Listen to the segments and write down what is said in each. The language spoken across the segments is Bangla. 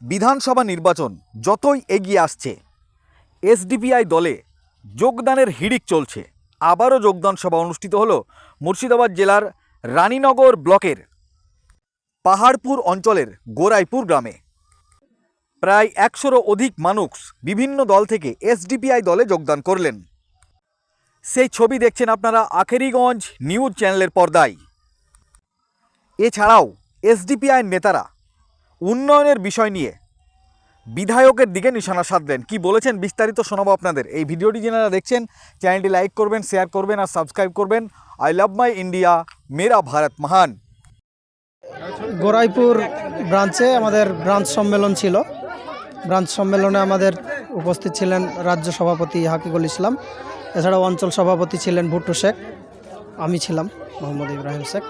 বিধানসভা নির্বাচন যতই এগিয়ে আসছে, এসডিপিআই দলে যোগদানের হিড়িক চলছে। আবারও যোগদান সভা অনুষ্ঠিত হলো মুর্শিদাবাদ জেলার রানীনগর ব্লকের পাহাড়পুর অঞ্চলের গোরাইপুর গ্রামে। প্রায় 100-রও অধিক মানুষ বিভিন্ন দল থেকে এসডিপিআই দলে যোগদান করলেন। সেই ছবি দেখছেন আপনারা আখেরিগঞ্জ নিউজ চ্যানেলের পর্দায়। এছাড়াও এসডিপিআই নেতারা উন্নয়নের বিষয় নিয়ে বিধায়কের দিকে নিশানা সাধলেন। কি বলেছেন বিস্তারিত শোনাবো আপনাদের। এই ভিডিওটি যারা দেখছেন চ্যানেলটি লাইক করবেন, শেয়ার করবেন আর সাবস্ক্রাইব করবেন। আই লাভ মাই ইন্ডিয়া, মেরা ভারত মহান। গোরাইপুর ব্রাঞ্চে আমাদের ব্রাঞ্চ সম্মেলন ছিল। ব্রাঞ্চ সম্মেলনে আমাদের উপস্থিত ছিলেন রাজ্য সভাপতি হাকিকুল ইসলাম, এছাড়াও অঞ্চল সভাপতি ছিলেন ভুট্টো শেখ, আমি ছিলাম মোহাম্মদ ইব্রাহিম শেখ।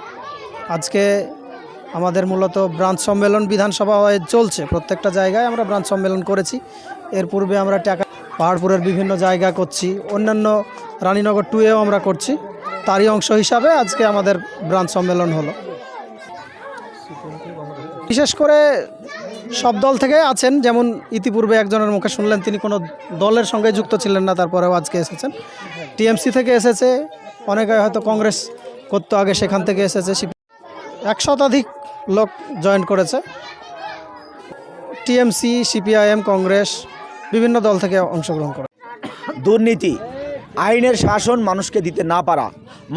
আজকে আমাদের মূলত ব্রাঞ্চ সম্মেলন বিধানসভা হয়ে চলছে, প্রত্যেকটা জায়গায় আমরা ব্রাঞ্চ সম্মেলন করেছি। এর পূর্বে আমরা পাহাড়পুরের বিভিন্ন জায়গা করছি, অন্যান্য রানীনগর 2-এও আমরা করছি। তারই অংশ হিসাবে আজকে আমাদের ব্রাঞ্চ সম্মেলন হলো। বিশেষ করে সব দল থেকে আছেন, যেমন ইতিপূর্বে একজনের মুখে শুনলেন তিনি কোনো দলের সঙ্গে যুক্ত ছিলেন না, তারপরেও আজকে এসেছেন। টিএমসি থেকে এসেছে, অনেকে হয়তো কংগ্রেস করতো আগে, সেখান থেকে এসেছে। 100 শতাধিক লোক জয়েন করেছে। টিএমসি, সিপিআইএম, কংগ্রেস বিভিন্ন দল থেকে অংশগ্রহণ করে। দুর্নীতি, আইনের শাসন মানুষকে দিতে না পারা,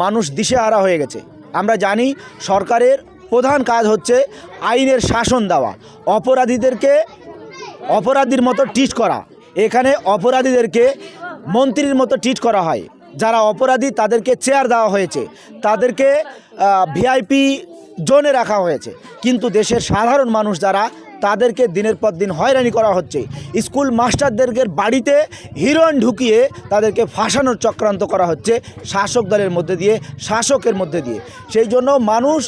মানুষ দিশেহারা হয়ে গেছে। আমরা জানি সরকারের প্রধান কাজ হচ্ছে আইনের শাসন দেওয়া, অপরাধীদেরকে অপরাধীর মতো ট্রিট করা। এখানে অপরাধীদেরকে মন্ত্রীর মতো ট্রিট করা হয়। যারা অপরাধী তাদেরকে চেয়ার দেওয়া হয়েছে, তাদেরকে ভিআইপি জোনে রাখা হয়েছে, কিন্তু দেশের সাধারণ মানুষ যারা, তাদেরকে দিনের পর দিন হয়রানি করা হচ্ছে। স্কুল মাস্টারদেরকে বাড়িতে হিরোইন ঢুকিয়ে তাদেরকে ফাঁসানোর চক্রান্ত করা হচ্ছে শাসক দলের মধ্যে দিয়ে, শাসকের মধ্যে দিয়ে। সেই জন্য মানুষ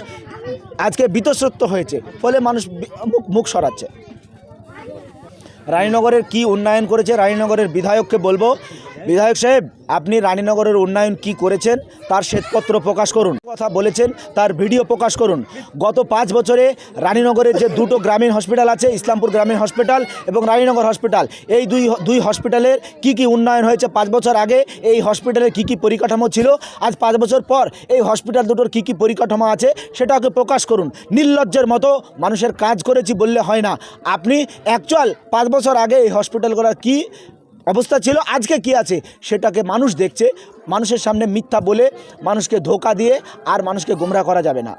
আজকে বীতশ্রদ্ধ হয়েছে, ফলে মানুষ মুখ সরাচ্ছে। রানীনগরের কি উন্নয়ন করেছে রানীনগরের বিধায়ককে বলবো, বিধায়ক সাহেব আপনি রানীনগরের উন্নয়ন কি করেছেন তার শ্বেতপত্র প্রকাশ করুন, কথা বলেছেন তার ভিডিও প্রকাশ করুন। গত 5 বছরে রানীনগরের যে 2টো গ্রামীণ হসপিটাল আছে, ইসলামপুর গ্রামীণ হসপিটাল এবং রানীনগর হসপিটাল, এই দুই হসপিটালের কি উন্নয়ন হয়েছে, 5 বছর আগে এই হসপিটালের কি পরিকাঠামো ছিল, আজ 5 বছর পর এই হসপিটাল দুটোর কি পরিকাঠামো আছে সেটাকে প্রকাশ করুন। নির্লজ্জের মতো মানুষের কাজ করেছি বললে হয় না। আপনি অ্যাকচুয়াল 5 বছর আগে এই হসপিটালগুলোর কি অবস্থা ছিল, আজকে কি আছে সেটাকে মানুষ দেখছে। মানুষের সামনে মিথ্যা বলে, মানুষকে ধোঁকা দিয়ে আর মানুষকে গোমরাহ করা যাবে না।